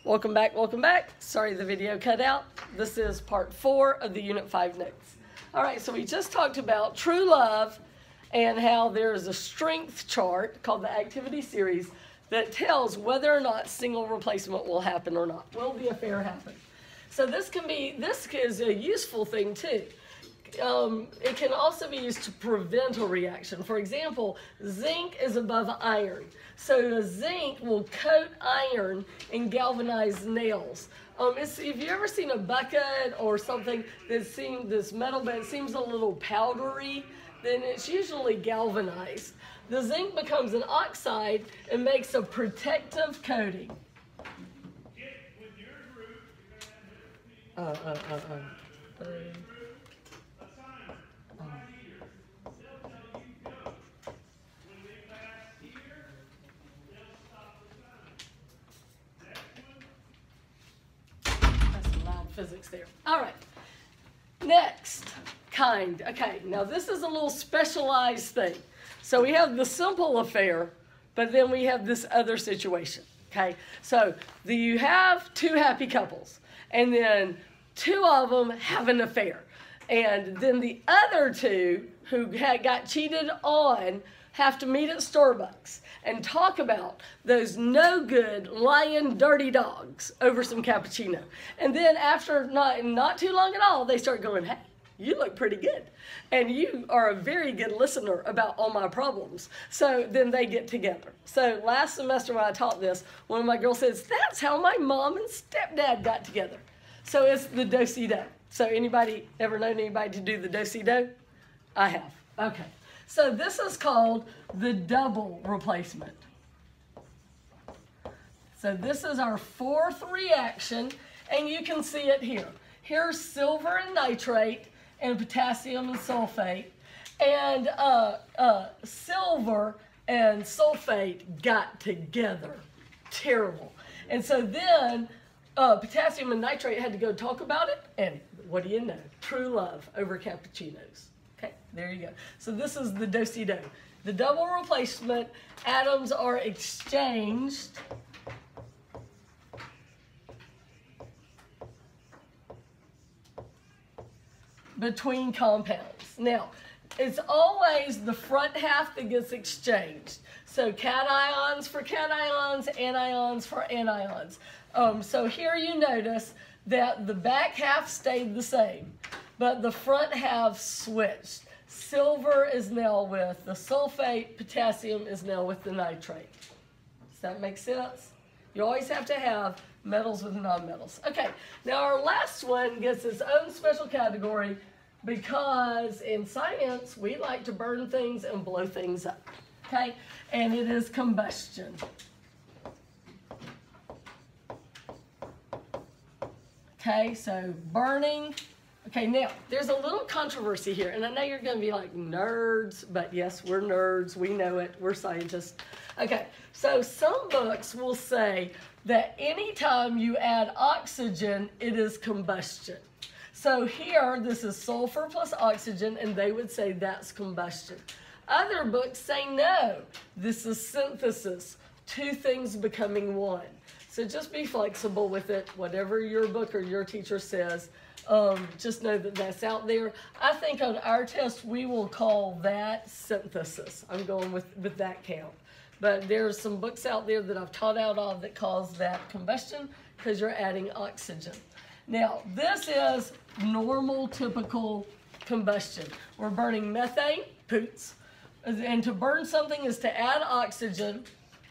Welcome back, welcome back. Sorry the video cut out. This is part 4 of the Unit 5 notes. All right, so we just talked about true love and how there's a strength chart called the activity series that tells whether or not single replacement will happen or not. Will the affair happen? So this is a useful thing too. It can also be used to prevent a reaction. For example, zinc is above iron. So the zinc will coat iron and galvanize nails. If you've ever seen a bucket or something that's seen this metal, but it seems a little powdery, then it's usually galvanized. The zinc becomes an oxide and makes a protective coating. Physics there. All right, next kind. Okay, now this is a little specialized thing. So we have the simple affair, but then we have this other situation. Okay, so you have two happy couples, and then two of them have an affair, and then the other two who got cheated on have to meet at Starbucks and talk about those no good, lying, dirty dogs over some cappuccino. And then after not too long at all, they start going, hey, you look pretty good. And you are a very good listener about all my problems. So then they get together. So last semester when I taught this, one of my girls says, that's how my mom and stepdad got together. So it's the do-si-do. So anybody ever known anybody to do the do-si-do? I have. Okay. So this is called the double replacement. So this is our fourth reaction, and you can see it here. Here's silver and nitrate and potassium and sulfate, and silver and sulfate got together. Terrible. And so then potassium and nitrate had to go talk about it, and what do you know? True love over cappuccinos. Okay, there you go. So this is the do-si-do. The double replacement, atoms are exchanged between compounds. Now, it's always the front half that gets exchanged. So cations for cations, anions for anions. So here you notice that the back half stayed the same, but the front half switched. Silver is now with the sulfate, potassium is now with the nitrate. Does that make sense? You always have to have metals with nonmetals. Okay, now our last one gets its own special category because in science we like to burn things and blow things up. Okay, and it is combustion. Okay, so burning. Okay, now, there's a little controversy here, and I know you're going to be like, nerds, but yes, we're nerds, we know it, we're scientists. Okay, so some books will say that anytime you add oxygen, it is combustion. So here, this is sulfur plus oxygen, and they would say that's combustion. Other books say no, this is synthesis, two things becoming one. So just be flexible with it, whatever your book or your teacher says. Just know that that's out there. I think on our test we will call that synthesis. I'm going with that count. But there's some books out there that I've taught out of that calls that combustion because you're adding oxygen. Now this is normal typical combustion. We're burning methane, poots, and to burn something is to add oxygen,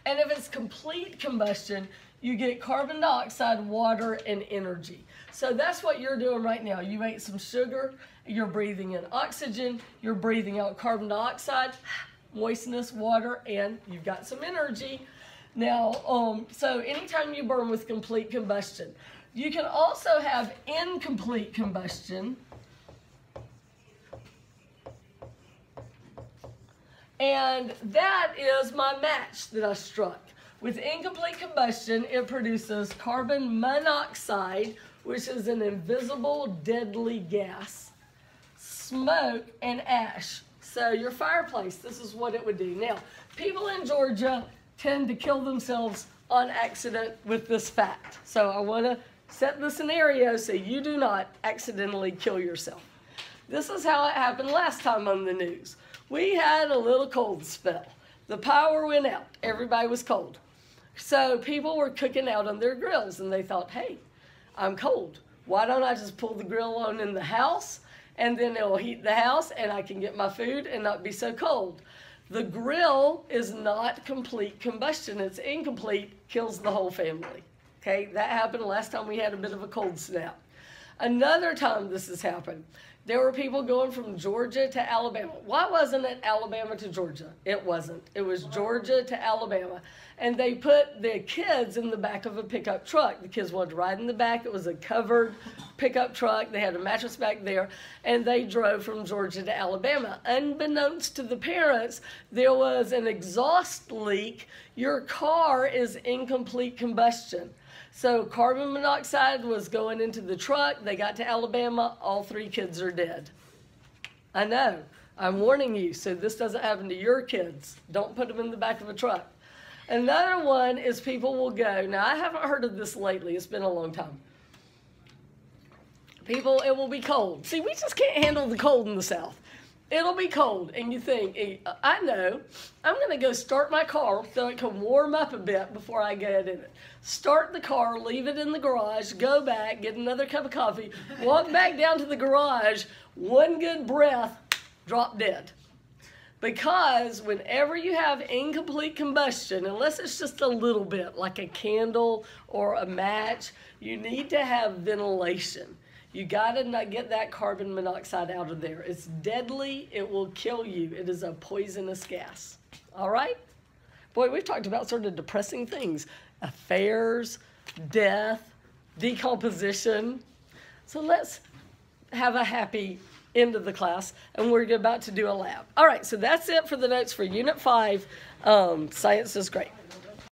and if it's complete combustion, you get carbon dioxide, water, and energy. So that's what you're doing right now. You ate some sugar, you're breathing in oxygen, you're breathing out carbon dioxide, moistness, water, and you've got some energy. Now, so anytime you burn with complete combustion, you can also have incomplete combustion. And that is my match that I struck. With incomplete combustion, it produces carbon monoxide, which is an invisible, deadly gas, smoke, and ash. So your fireplace, this is what it would do. Now, people in Georgia tend to kill themselves on accident with this fact. So I want to set the scenario so you do not accidentally kill yourself. This is how it happened last time on the news. We had a little cold spell. The power went out. Everybody was cold. So people were cooking out on their grills, and they thought, hey, I'm cold. Why don't I just pull the grill on in the house, and then it'll heat the house, and I can get my food and not be so cold. The grill is not complete combustion. It's incomplete, kills the whole family. Okay, that happened last time we had a bit of a cold snap. Another time this has happened, there were people going from Georgia to Alabama. Why wasn't it Alabama to Georgia? It wasn't. It was Georgia to Alabama. And they put the kids in the back of a pickup truck. The kids wanted to ride in the back. It was a covered pickup truck. They had a mattress back there. And they drove from Georgia to Alabama. Unbeknownst to the parents, there was an exhaust leak. Your car is incomplete combustion. So carbon monoxide was going into the truck. They got to Alabama. All 3 kids are dead. I know. I'm warning you so this doesn't happen to your kids. Don't put them in the back of a truck. Another one is people will go. Now, I haven't heard of this lately. It's been a long time. People, it will be cold. See, we just can't handle the cold in the South. It'll be cold, and you think, I know, I'm going to go start my car so it can warm up a bit before I get in it. Start the car, leave it in the garage, go back, get another cup of coffee, walk back down to the garage, one good breath, drop dead. Because whenever you have incomplete combustion, unless it's just a little bit, like a candle or a match, you need to have ventilation. You gotta not get that carbon monoxide out of there. It's deadly, it will kill you. It is a poisonous gas, all right? Boy, we've talked about sort of depressing things. Affairs, death, decomposition. So let's have a happy end of the class, and we're about to do a lab. All right, so that's it for the notes for Unit 5. Science is great.